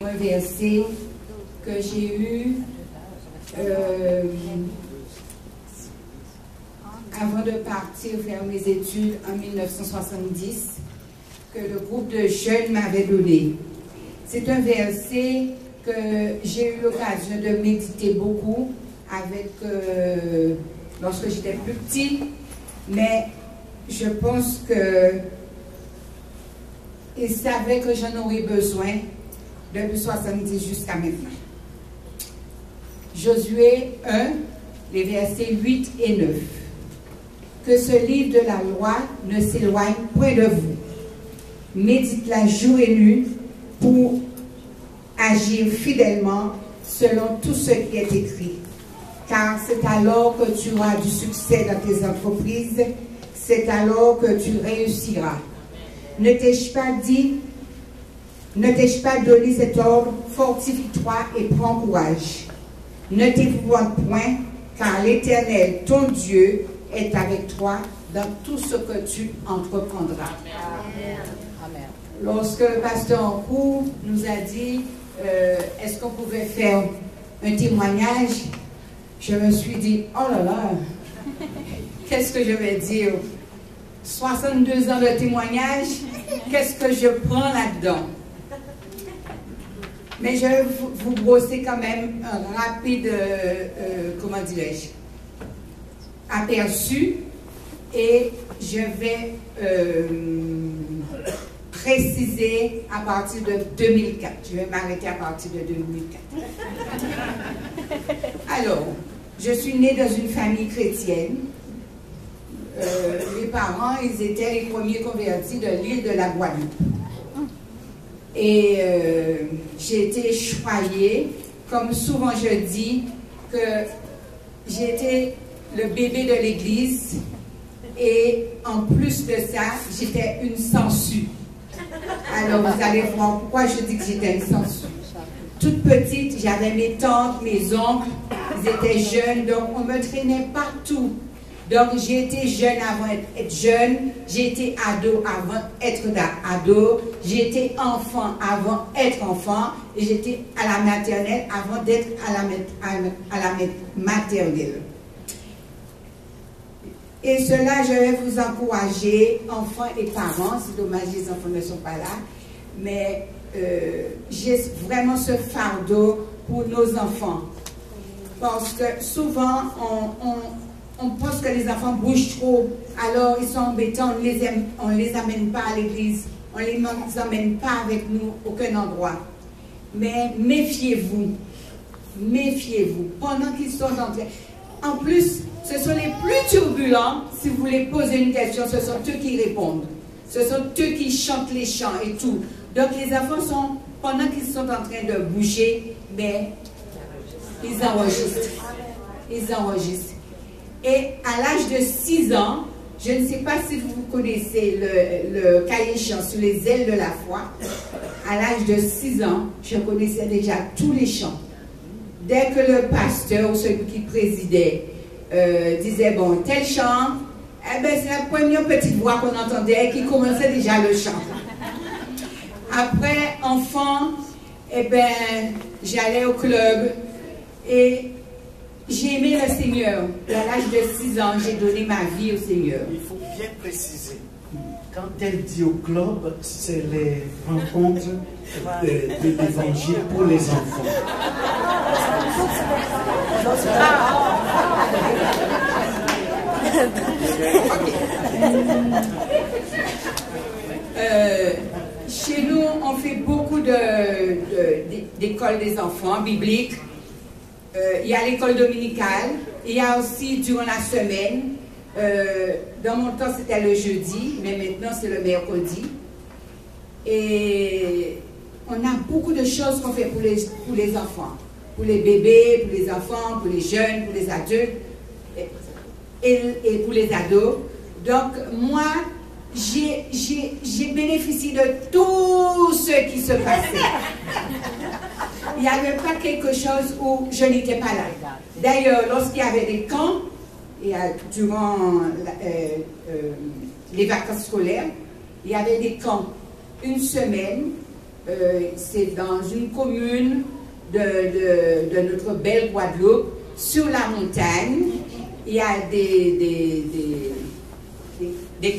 Un verset que j'ai eu avant de partir faire mes études en 1970, que le groupe de jeunes m'avait donné. C'est un verset que j'ai eu l'occasion de méditer beaucoup avec lorsque j'étais plus petite, mais je pense que il savait que j'en aurais besoin depuis 70 jusqu'à maintenant. Josué 1, les versets 8 et 9. Que ce livre de la loi ne s'éloigne point de vous. Médite-la jour et nuit pour agir fidèlement selon tout ce qui est écrit. Car c'est alors que tu auras du succès dans tes entreprises, c'est alors que tu réussiras. Ne t'ai-je pas donné cet ordre, fortifie-toi et prends courage. Ne t'épouvante point, car l'Éternel, ton Dieu, est avec toi dans tout ce que tu entreprendras. Amen. Amen. Lorsque le pasteur en cours nous a dit est-ce qu'on pouvait faire un témoignage, je me suis dit, oh là là, qu'est-ce que je vais dire? 62 ans de témoignage, qu'est-ce que je prends là-dedans? Mais je vais vous brosser quand même un rapide, comment dirais-je, aperçu, et je vais préciser à partir de 2004. Je vais m'arrêter à partir de 2004. Alors, je suis née dans une famille chrétienne. Mes parents, ils étaient les premiers convertis de l'île de la Guadeloupe. Et j'ai été choyée, comme souvent je dis, que j'étais le bébé de l'église, et en plus de ça, j'étais une sangsue. Alors vous allez voir pourquoi je dis que j'étais une sangsue. Toute petite, j'avais mes tantes, mes oncles, ils étaient jeunes, donc on me traînait partout. Donc j'ai été jeune avant d'être jeune, j'ai été ado avant d'être ado, j'ai été enfant avant d'être enfant, et j'étais à la maternelle avant d'être à la maternelle. Et cela, je vais vous encourager, enfants et parents, c'est dommage les enfants ne sont pas là, mais j'ai vraiment ce fardeau pour nos enfants. Parce que souvent, on pense que les enfants bougent trop, alors ils sont embêtants, on ne les amène pas à l'église, on ne les emmène pas avec nous aucun endroit. Mais méfiez-vous, méfiez-vous, pendant qu'ils sont en train. En plus, ce sont les plus turbulents, si vous voulez poser une question, ce sont eux qui répondent. Ce sont eux qui chantent les chants et tout. Donc les enfants sont, pendant qu'ils sont en train de bouger, mais ils enregistrent. Ils enregistrent. Et à l'âge de 6 ans, je ne sais pas si vous connaissez le cahier chant sur les ailes de la foi. À l'âge de 6 ans, je connaissais déjà tous les chants. Dès que le pasteur ou celui qui présidait disait, bon, tel chant, eh ben, c'est la première petite voix qu'on entendait qui commençait déjà le chant. Après, enfant, eh ben, j'allais au club et j'ai aimé le Seigneur. À l'âge de 6 ans, j'ai donné ma vie au Seigneur. Il faut bien préciser. Quand elle dit au club, c'est les rencontres de l'évangile pour les enfants. Chez nous, on fait beaucoup d'écoles des enfants bibliques. Il y a l'école dominicale, il y a aussi durant la semaine. Dans mon temps, c'était le jeudi, mais maintenant, c'est le mercredi. Et on a beaucoup de choses qu'on fait pour les enfants. Pour les bébés, pour les enfants, pour les jeunes, pour les adultes et pour les ados. Donc, moi, j'ai bénéficié de tout ce qui se passait. Il n'y avait pas quelque chose où je n'étais pas là. D'ailleurs, lorsqu'il y avait des camps, et durant les vacances scolaires, il y avait des camps. Une semaine, c'est dans une commune de notre belle Guadeloupe, sur la montagne. Il y a des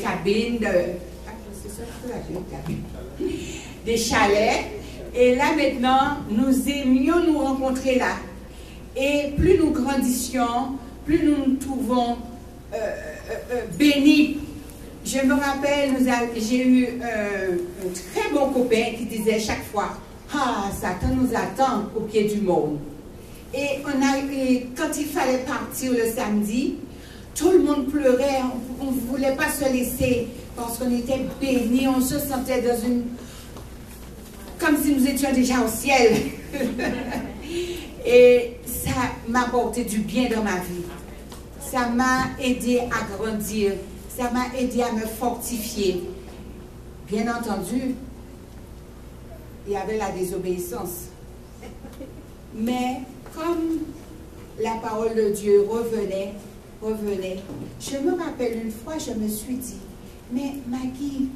cabines, des chalets. Et là maintenant, nous aimions nous rencontrer là. Et plus nous grandissions, plus nous nous trouvons bénis. Je me rappelle, j'ai eu un très bon copain qui disait chaque fois, « Ah, Satan nous attend au pied du monde. » Et quand il fallait partir le samedi, tout le monde pleurait, on ne voulait pas se laisser parce qu'on était bénis, on se sentait dans une... comme si nous étions déjà au ciel. Et ça m'a apporté du bien dans ma vie. Ça m'a aidé à grandir. Ça m'a aidé à me fortifier. Bien entendu, il y avait la désobéissance. Mais comme la parole de Dieu revenait, je me rappelle une fois, je me suis dit, mais Maggie,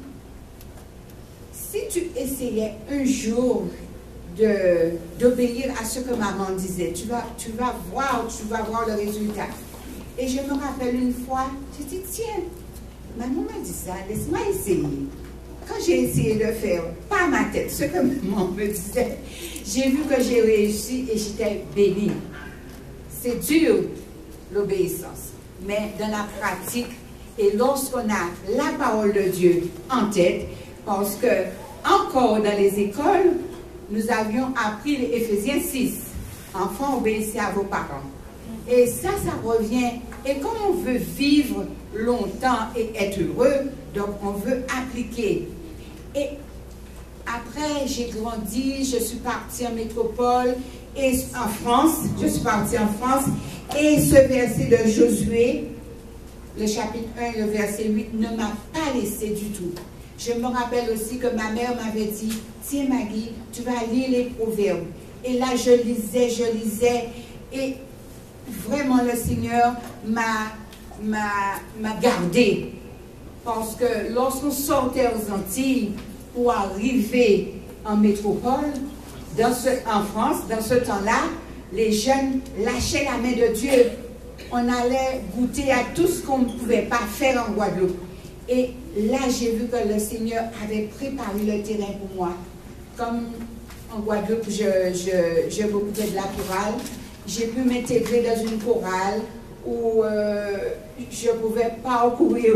si tu essayais un jour d'obéir à ce que maman disait, tu vas voir le résultat. Et je me rappelle une fois, j'ai dit, tiens, maman m'a dit ça, laisse-moi essayer. Quand j'ai essayé de faire, pas ma tête, ce que maman me disait, j'ai vu que j'ai réussi et j'étais bénie. C'est dur, l'obéissance, mais dans la pratique, et lorsqu'on a la parole de Dieu en tête, parce que encore dans les écoles, nous avions appris l'Éphésiens 6, enfants, obéissez à vos parents. Et ça revient. Et comme on veut vivre longtemps et être heureux, donc on veut appliquer. Et après, j'ai grandi, je suis partie en métropole et en France. Je suis partie en France. Et ce verset de Josué, le chapitre 1, le verset 8, ne m'a pas laissé du tout. Je me rappelle aussi que ma mère m'avait dit, tiens Maggie, tu vas lire les proverbes. Et là, je lisais. Et vraiment, le Seigneur m'a gardé. Parce que lorsqu'on sortait aux Antilles pour arriver en métropole, en France, dans ce temps-là, les jeunes lâchaient la main de Dieu. On allait goûter à tout ce qu'on ne pouvait pas faire en Guadeloupe. Et là, j'ai vu que le Seigneur avait préparé le terrain pour moi. Comme en Guadeloupe, je m'occupais de la chorale, j'ai pu m'intégrer dans une chorale où je pouvais parcourir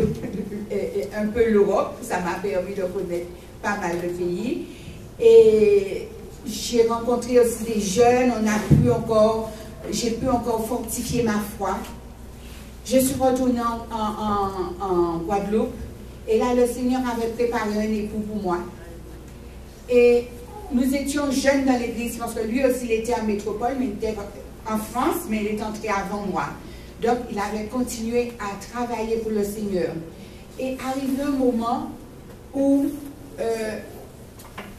un peu l'Europe. Ça m'a permis de connaître pas mal de pays. Et j'ai rencontré aussi des jeunes, j'ai pu encore fortifier ma foi. Je suis retournée en Guadeloupe et là le Seigneur avait préparé un époux pour moi. Et nous étions jeunes dans l'église parce que lui aussi il était en métropole, mais il était en France, mais il est entré avant moi. Donc il avait continué à travailler pour le Seigneur. Et arrivé un moment où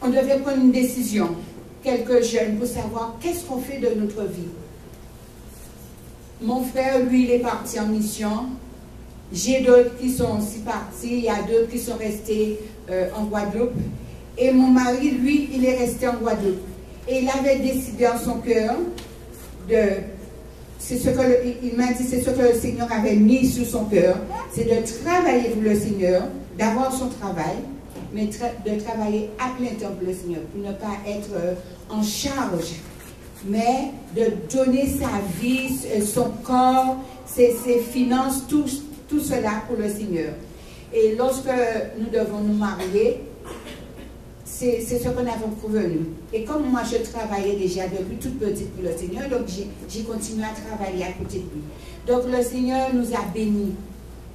on devait prendre une décision, quelques jeunes, pour savoir qu'est-ce qu'on fait de notre vie. Mon frère, lui, il est parti en mission. J'ai d'autres qui sont aussi partis. Il y a d'autres qui sont restés en Guadeloupe. Et mon mari, lui, il est resté en Guadeloupe. Et il avait décidé en son cœur il m'a dit, c'est ce que le Seigneur avait mis sur son cœur, c'est de travailler pour le Seigneur, d'avoir son travail, mais de travailler à plein temps pour le Seigneur, pour ne pas être en charge, mais de donner sa vie, son corps, ses finances, tout cela pour le Seigneur. Et lorsque nous devons nous marier, c'est ce qu'on avait convenu. Et comme moi, je travaillais déjà depuis toute petite pour le Seigneur, donc j'ai continué à travailler à côté de lui. Donc le Seigneur nous a bénis.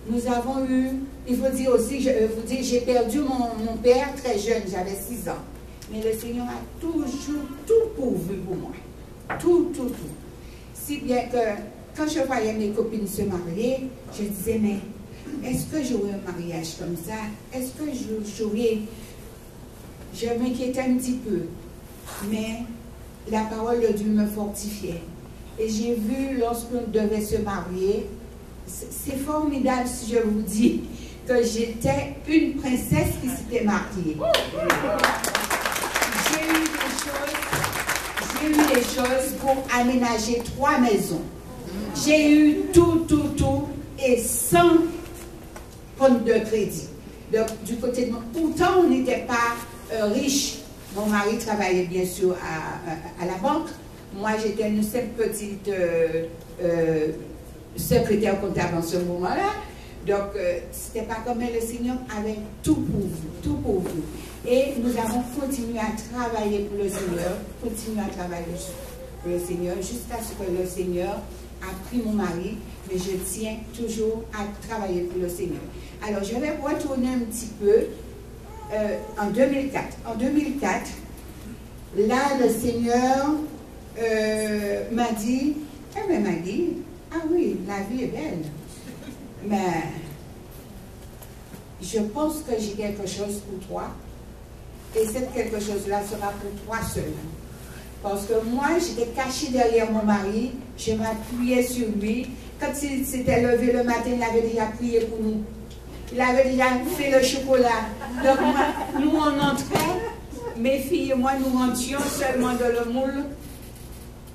Nous avons eu, il faut dire aussi, j'ai perdu mon père très jeune, j'avais 6 ans. Mais le Seigneur a toujours tout pourvu pour moi. Tout. Si bien que quand je voyais mes copines se marier, je disais, mais est-ce que j'aurais un mariage comme ça? Est-ce que j'aurais... Je m'inquiétais un petit peu, mais la parole de Dieu me fortifiait. Et j'ai vu, lorsqu'on devait se marier, c'est formidable si je vous dis que j'étais une princesse qui s'était mariée. Je les choses pour aménager 3 maisons. J'ai eu tout, et sans compte de crédit. Donc, du côté de moi, pourtant, on n'était pas riche. Mon mari travaillait bien sûr à la banque. Moi, j'étais une simple petite secrétaire comptable en ce moment-là. Donc, c'était pas comme le Seigneur avait tout pour vous, tout pour vous. Et nous avons continué à travailler pour le Seigneur, jusqu'à ce que le Seigneur a pris mon mari, mais je tiens toujours à travailler pour le Seigneur. Alors, je vais retourner un petit peu en 2004. En 2004, là, le Seigneur m'a dit, mais Maggie, ah oui, la vie est belle, mais je pense que j'ai quelque chose pour toi, et cette quelque chose-là sera pour toi seul. Parce que moi, j'étais cachée derrière mon mari, je m'appuyais sur lui. Quand il s'était levé le matin, il avait déjà prié pour nous. Il avait déjà fait le chocolat. Donc, nous, on entrait, mes filles et moi, nous rentrions seulement dans le moule.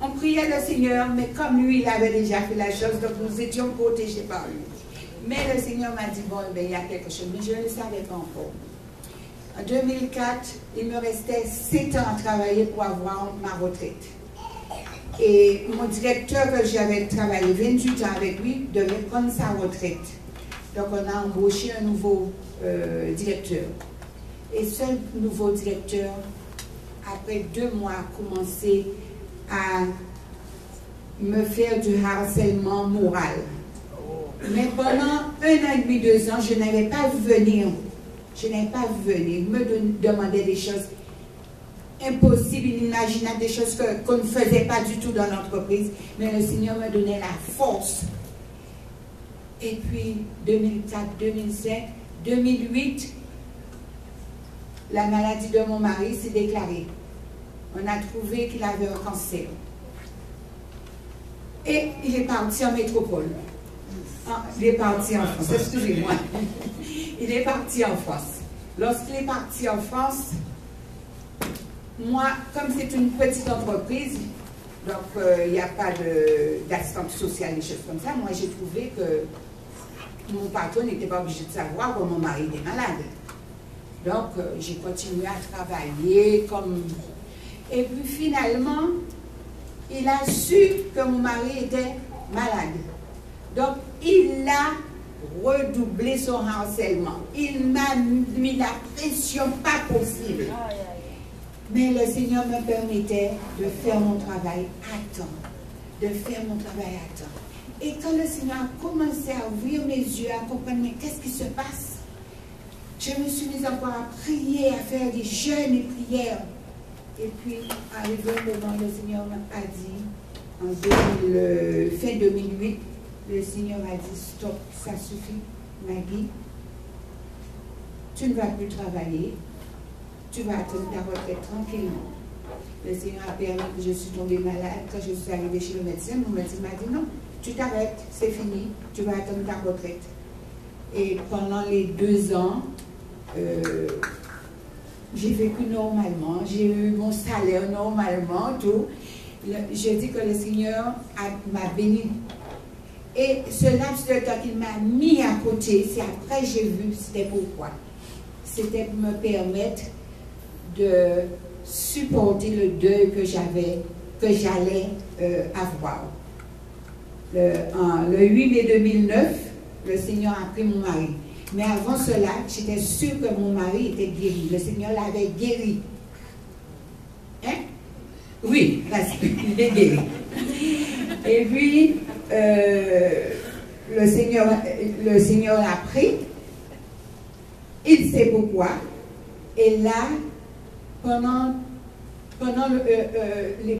On priait le Seigneur, mais comme lui, il avait déjà fait la chose, donc nous étions protégés par lui. Mais le Seigneur m'a dit, bon, ben, il y a quelque chose, mais je ne le savais pas encore. En 2004, il me restait 7 ans à travailler pour avoir ma retraite. Et mon directeur que j'avais travaillé 28 ans avec lui devait prendre sa retraite. Donc on a embauché un nouveau directeur. Et ce nouveau directeur, après 2 mois, a commencé à me faire du harcèlement moral. Mais pendant 1 an et demi, 2 ans, je n'avais pas vu venir. Je n'avais pas vu venir. Il me demandait des choses impossibles, inimaginables, des choses qu'on ne faisait pas du tout dans l'entreprise. Mais le Seigneur me donnait la force. Et puis, 2004, 2005, 2008, la maladie de mon mari s'est déclarée. On a trouvé qu'il avait un cancer. Et il est parti en métropole. Il est parti en France, excusez-moi. Il est parti en France. Lorsqu'il est parti en France, moi, comme c'est une petite entreprise, donc il n'y a pas d'assistante sociale, des choses comme ça, moi j'ai trouvé que mon patron n'était pas obligé de savoir que mon mari était malade. Donc j'ai continué à travailler comme... Et puis finalement, il a su que mon mari était malade. Donc il a redoublé son harcèlement. Il m'a mis la pression pas possible. Mais le Seigneur me permettait de faire mon travail à temps. De faire mon travail à temps. Et quand le Seigneur a commencé à ouvrir mes yeux, à comprendre, mais qu'est-ce qui se passe? Je me suis mise encore à prier, à faire des jeûnes et prières. Et puis, arrivé le moment, le Seigneur m'a dit, fin 2008, le Seigneur m'a dit, stop, ça suffit, Maggie. Tu ne vas plus travailler. Tu vas attendre ta retraite tranquillement. Le Seigneur a permis que je suis tombée malade. Quand je suis arrivée chez le médecin, mon médecin m'a dit non, tu t'arrêtes, c'est fini, tu vas attendre ta retraite. Et pendant les 2 ans, j'ai vécu normalement, j'ai eu mon salaire normalement, tout. Je dis que le Seigneur m'a béni. Et ce laps de temps qu'il m'a mis à côté, c'est après que j'ai vu c'était pourquoi. C'était pour me permettre de supporter le deuil que j'allais avoir. Le 8 mai 2009, le Seigneur a pris mon mari. Mais avant cela, j'étais sûre que mon mari était guéri. Le Seigneur l'avait guéri. Hein? Oui, il est guéri. Et puis, le Seigneur l'a pris. Il sait pourquoi. Et là, pendant les